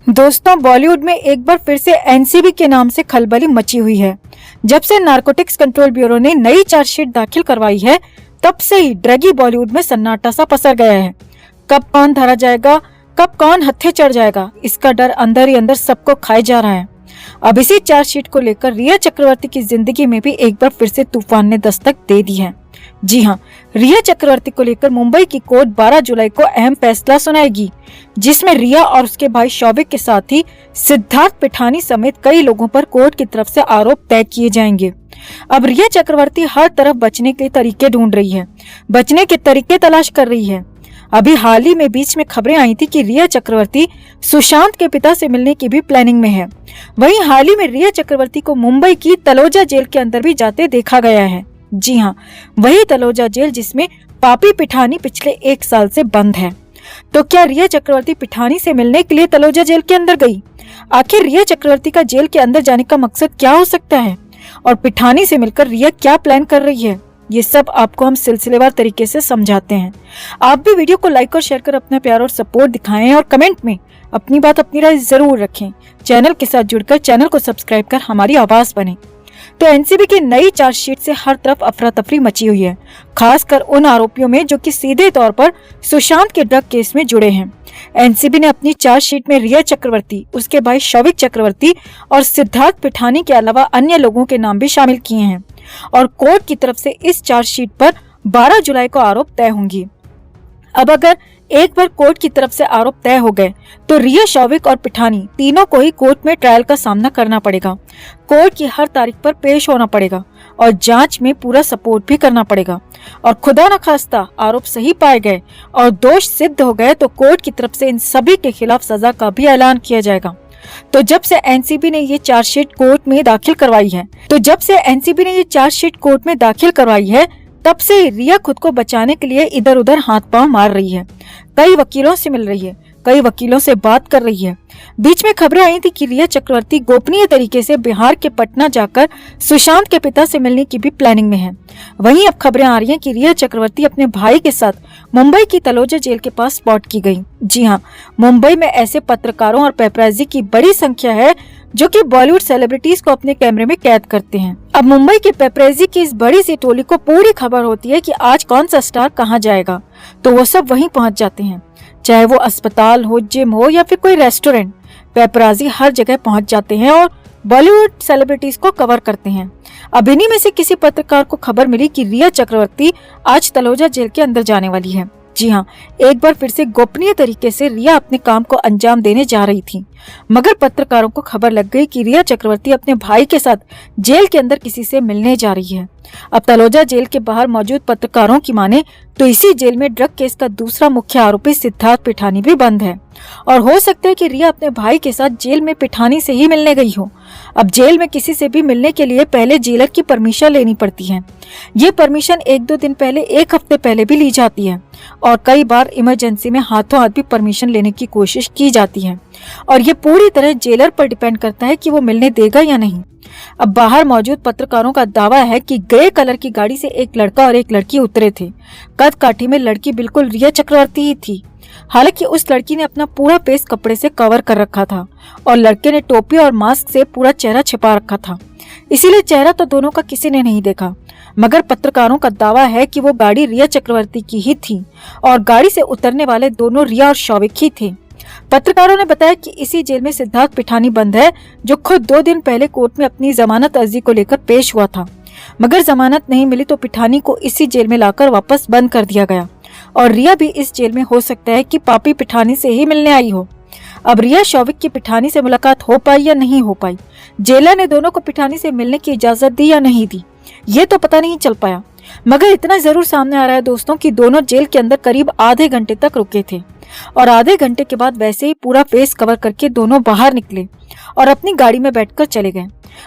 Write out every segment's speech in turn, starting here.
दोस्तों, बॉलीवुड में एक बार फिर से एनसीबी के नाम से खलबली मची हुई है। जब से नारकोटिक्स कंट्रोल ब्यूरो ने नई चार्जशीट दाखिल करवाई है, तब से ही ड्रगी बॉलीवुड में सन्नाटा सा पसर गया है। कब कौन धरा जाएगा, कब कौन हत्थे चढ़ जाएगा, इसका डर अंदर ही अंदर सबको खाए जा रहा है। अब इसी चार्जशीट को लेकर रिया चक्रवर्ती की जिंदगी में भी एक बार फिर से तूफान ने दस्तक दे दी है। जी हाँ, रिया चक्रवर्ती को लेकर मुंबई की कोर्ट 12 जुलाई को अहम फैसला सुनाएगी, जिसमें रिया और उसके भाई शौविक के साथ ही सिद्धार्थ पिठानी समेत कई लोगों पर कोर्ट की तरफ से आरोप तय किए जाएंगे। अब रिया चक्रवर्ती हर तरफ बचने के तरीके ढूंढ रही है, बचने के तरीके तलाश कर रही है। अभी हाल ही में बीच में खबरें आई थी कि रिया चक्रवर्ती सुशांत के पिता से मिलने की भी प्लानिंग में है। वहीं हाल ही में रिया चक्रवर्ती को मुंबई की तलोजा जेल के अंदर भी जाते देखा गया है। जी हाँ, वही तलोजा जेल जिसमें पापी पिठानी पिछले 1 साल से बंद है। तो क्या रिया चक्रवर्ती पिठानी से मिलने के लिए तलोजा जेल के अंदर गई? आखिर रिया चक्रवर्ती का जेल के अंदर जाने का मकसद क्या हो सकता है और पिठानी से मिलकर रिया क्या प्लान कर रही है, ये सब आपको हम सिलसिलेवार तरीके से समझाते हैं। आप भी वीडियो को लाइक और शेयर कर अपना प्यार और सपोर्ट दिखाएं और कमेंट में अपनी बात अपनी राय जरूर रखें। चैनल के साथ जुड़कर चैनल को सब्सक्राइब कर हमारी आवाज बने। तो एनसीबी की नई चार्जशीट से हर तरफ अफरा तफरी मची हुई है, खासकर उन आरोपियों में जो कि सीधे तौर पर सुशांत के ड्रग केस में जुड़े हैं। एनसीबी ने अपनी चार्जशीट में रिया चक्रवर्ती, उसके भाई शौविक चक्रवर्ती और सिद्धार्थ पिठानी के अलावा अन्य लोगों के नाम भी शामिल किए हैं और कोर्ट की तरफ से इस चार्जशीट पर 12 जुलाई को आरोप तय होंगी। अब अगर एक बार कोर्ट की तरफ से आरोप तय हो गए तो रिया, शौविक और पिठानी तीनों को ही कोर्ट में ट्रायल का सामना करना पड़ेगा। कोर्ट की हर तारीख पर पेश होना पड़ेगा और जांच में पूरा सपोर्ट भी करना पड़ेगा। और खुदा न खास्ता आरोप सही पाए गए और दोष सिद्ध हो गए तो कोर्ट की तरफ से इन सभी के खिलाफ सजा का भी ऐलान किया जाएगा। तो जब से एनसीबी ने ये चार्जशीट कोर्ट में दाखिल करवाई है, तब से रिया खुद को बचाने के लिए इधर उधर हाथ पांव मार रही है। कई वकीलों से मिल रही है, कई वकीलों से बात कर रही है। बीच में खबरें आई थी कि रिया चक्रवर्ती गोपनीय तरीके से बिहार के पटना जाकर सुशांत के पिता से मिलने की भी प्लानिंग में है। वहीं अब खबरें आ रही हैं कि रिया चक्रवर्ती अपने भाई के साथ मुंबई की तलोजा जेल के पास स्पॉट की गई। जी हाँ, मुंबई में ऐसे पत्रकारों और पेपराजी की बड़ी संख्या है जो कि बॉलीवुड सेलिब्रिटीज को अपने कैमरे में कैद करते हैं। अब मुंबई के पेपराजी की इस बड़ी सी टोली को पूरी खबर होती है कि आज कौन सा स्टार कहाँ जाएगा, तो वो सब वहीं पहुंच जाते हैं। चाहे वो अस्पताल हो, जिम हो या फिर कोई रेस्टोरेंट, पेपराजी हर जगह पहुंच जाते हैं और बॉलीवुड सेलिब्रिटीज को कवर करते हैं। अब इन्हीं में से किसी पत्रकार को खबर मिली कि रिया चक्रवर्ती आज तलोजा जेल के अंदर जाने वाली है। जी हाँ, एक बार फिर से गोपनीय तरीके से रिया अपने काम को अंजाम देने जा रही थी, मगर पत्रकारों को खबर लग गई कि रिया चक्रवर्ती अपने भाई के साथ जेल के अंदर किसी से मिलने जा रही है। अब तलोजा जेल के बाहर मौजूद पत्रकारों की माने तो इसी जेल में ड्रग केस का दूसरा मुख्य आरोपी सिद्धार्थ पिठानी भी बंद है और हो सकता है कि रिया अपने भाई के साथ जेल में पिठानी से ही मिलने गई हो। अब जेल में किसी से भी मिलने के लिए पहले जेलर की परमिशन लेनी पड़ती है। ये परमिशन 1-2 दिन पहले, 1 हफ्ते पहले भी ली जाती है और कई बार इमरजेंसी में हाथों हाथ भी परमिशन लेने की कोशिश की जाती है और ये पूरी तरह जेलर पर डिपेंड करता है कि वो मिलने देगा या नहीं। अब बाहर मौजूद पत्रकारों का दावा है कि ग्रे कलर की गाड़ी से एक लड़का और एक लड़की उतरे थे। कद काठी में लड़की बिल्कुल रिया चक्रवर्ती ही थी। हालांकि उस लड़की ने अपना पूरा फेस कपड़े से कवर कर रखा था और लड़के ने टोपी और मास्क से पूरा चेहरा छिपा रखा था, इसीलिए चेहरा तो दोनों का किसी ने नहीं देखा। मगर पत्रकारों का दावा है कि वो गाड़ी रिया चक्रवर्ती की ही थी और गाड़ी से उतरने वाले दोनों रिया और शौविक ही थे। पत्रकारों ने बताया कि इसी जेल में सिद्धार्थ पिठानी बंद है, जो खुद 2 दिन पहले कोर्ट में अपनी जमानत अर्जी को लेकर पेश हुआ था, मगर जमानत नहीं मिली तो पिठानी को इसी जेल में लाकर वापस बंद कर दिया गया और रिया भी इस जेल में हो सकता है कि पापी पिठानी से ही मिलने आई हो। अब रिया, शौविक की पिठानी से मुलाकात हो पाई या नहीं हो पाई, जेलर ने दोनों को पिठानी से मिलने की इजाजत दी या नहीं दी, ये तो पता नहीं चल पाया। मगर इतना जरूर सामने आ रहा है दोस्तों कि दोनों जेल के अंदर करीब आधे घंटे तक रुके थे और आधे घंटे के बाद वैसे ही पूरा फेस कवर करके दोनों बाहर निकले और अपनी गाड़ी में बैठकर चले गए।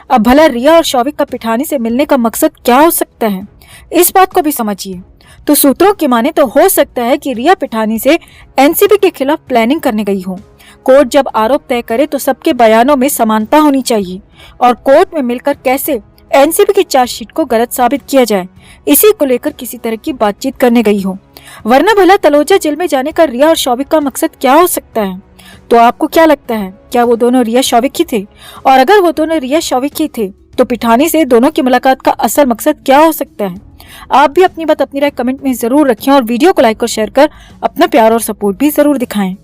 अब भला रिया और शौविक का पिठानी से मिलने का मकसद क्या हो सकता है, इस बात को भी समझिए। तो सूत्रों की माने तो हो सकता है कि रिया पिठानी से एनसीबी के खिलाफ प्लानिंग करने गई हो। कोर्ट जब आरोप तय करे तो सबके बयानों में समानता होनी चाहिए और कोर्ट में मिलकर कैसे एनसीबी की चार्जशीट को गलत साबित किया जाए, इसी को लेकर किसी तरह की बातचीत करने गई हो। वरना भला तलोजा जेल में जाने का रिया और शौविक का मकसद क्या हो सकता है? तो आपको क्या लगता है, क्या वो दोनों रिया शौविक ही थे? और अगर वो दोनों रिया शौविक ही थे तो पिठानी से दोनों की मुलाकात का असल मकसद क्या हो सकता है? आप भी अपनी बात, अपनी राय कमेंट में जरूर रखें और वीडियो को लाइक और शेयर कर अपना प्यार और सपोर्ट भी जरूर दिखाएं।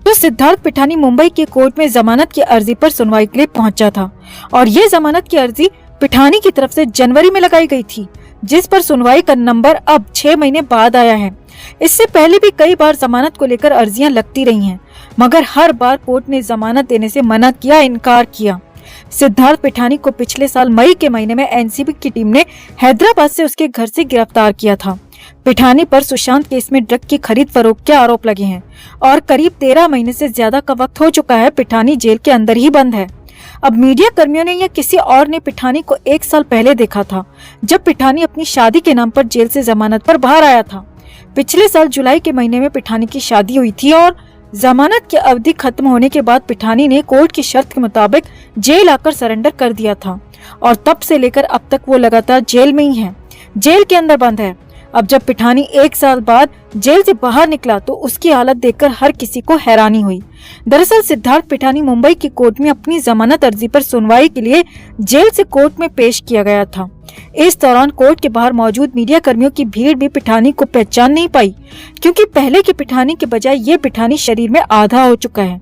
तो सिद्धार्थ पिठानी मुंबई के कोर्ट में जमानत की अर्जी पर सुनवाई के लिए पहुंचा था और ये जमानत की अर्जी पिठानी की तरफ से जनवरी में लगाई गई थी, जिस पर सुनवाई का नंबर अब 6 महीने बाद आया है। इससे पहले भी कई बार जमानत को लेकर अर्जियां लगती रही हैं, मगर हर बार कोर्ट ने जमानत देने से मना किया, इनकार किया। सिद्धार्थ पिठानी को पिछले साल मई के महीने में एनसीबी की टीम ने हैदराबाद से उसके घर से गिरफ्तार किया था। पिठानी पर सुशांत केस में ड्रग की खरीद फरोख्त के आरोप लगे हैं और करीब 13 महीने से ज्यादा का वक्त हो चुका है पिठानी जेल के अंदर ही बंद है। अब मीडिया कर्मियों ने या किसी और ने पिठानी को 1 साल पहले देखा था, जब पिठानी अपनी शादी के नाम पर जेल से जमानत पर बाहर आया था। पिछले साल जुलाई के महीने में पिठानी की शादी हुई थी और जमानत की अवधि खत्म होने के बाद पिठानी ने कोर्ट की शर्त के मुताबिक जेल आकर सरेंडर कर दिया था और तब से लेकर अब तक वो लगातार जेल में ही है, जेल के अंदर बंद है। अब जब पिठानी 1 साल बाद जेल से बाहर निकला तो उसकी हालत देखकर हर किसी को हैरानी हुई। दरअसल सिद्धार्थ पिठानी मुंबई की कोर्ट में अपनी जमानत अर्जी पर सुनवाई के लिए जेल से कोर्ट में पेश किया गया था। इस दौरान कोर्ट के बाहर मौजूद मीडिया कर्मियों की भीड़ भी पिठानी को पहचान नहीं पाई, क्योंकि पहले के पिठानी के बजाय ये पिठानी शरीर में आधा हो चुका है।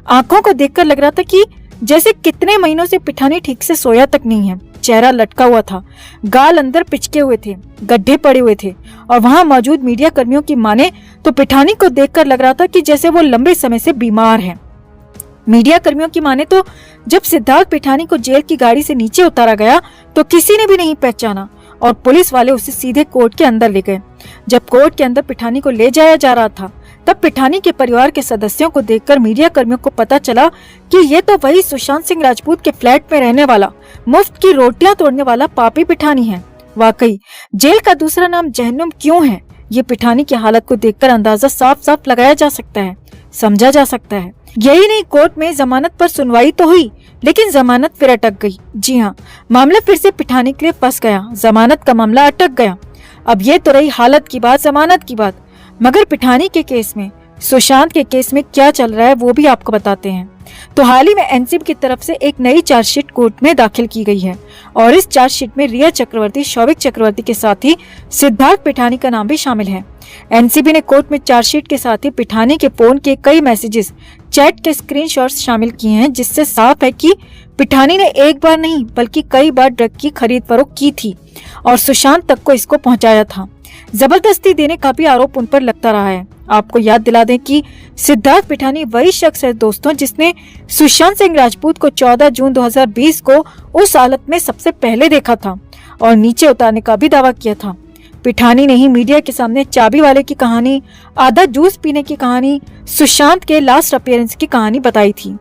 आंखों को देखकर लग रहा था कि जैसे कितने महीनों से पिठानी ठीक से सोया तक नहीं है। चेहरा लटका हुआ था, गाल अंदर पिचके हुए थे, गड्ढे पड़े हुए थे और वहां मौजूद मीडिया कर्मियों की माने तो पिठानी को देखकर लग रहा था कि जैसे वो लंबे समय से बीमार है। मीडिया कर्मियों की माने तो जब सिद्धार्थ पिठानी को जेल की गाड़ी से नीचे उतारा गया तो किसी ने भी नहीं पहचाना और पुलिस वाले उसे सीधे कोर्ट के अंदर ले गए। जब कोर्ट के अंदर पिठानी को ले जाया जा रहा था तब पिठानी के परिवार के सदस्यों को देखकर मीडिया कर्मियों को पता चला कि ये तो वही सुशांत सिंह राजपूत के फ्लैट में रहने वाला, मुफ्त की रोटियां तोड़ने वाला पापी पिठानी है। वाकई जेल का दूसरा नाम जहन्नुम क्यों है, ये पिठानी की हालत को देखकर अंदाजा साफ साफ लगाया जा सकता है, समझा जा सकता है। यही नहीं, कोर्ट में जमानत पर सुनवाई तो हुई लेकिन जमानत फिर अटक गई। जी हाँ, मामला फिर से पिठानी के लिए फंस गया, जमानत का मामला अटक गया। अब ये तो रही हालत की बात, जमानत की बात, मगर पिठानी के केस में, सुशांत के केस में क्या चल रहा है वो भी आपको बताते हैं। तो हाल ही में एनसीबी की तरफ से एक नई चार्जशीट कोर्ट में दाखिल की गई है और इस चार्जशीट में रिया चक्रवर्ती, शौविक चक्रवर्ती के साथ ही सिद्धार्थ पिठानी का नाम भी शामिल है। एनसीबी ने कोर्ट में चार्जशीट के साथ ही पिठानी के फोन के कई मैसेजेस, चैट के स्क्रीनशॉट्स शामिल किए हैं, जिससे साफ है कि पिठानी ने एक बार नहीं बल्कि कई बार ड्रग की खरीद फरोख्त की थी और सुशांत तक को इसको पहुंचाया था। जबरदस्ती देने का भी आरोप उन पर लगता रहा है। आपको याद दिला दें कि सिद्धार्थ पिठानी वही शख्स है दोस्तों जिसने सुशांत सिंह राजपूत को 14 जून 2020 को उस हालत में सबसे पहले देखा था और नीचे उतारने का भी दावा किया था। पिठानी ने ही मीडिया के सामने चाबी वाले की कहानी, आधा जूस पीने की कहानी, सुशांत के लास्ट अपीयरेंस की कहानी बताई थी।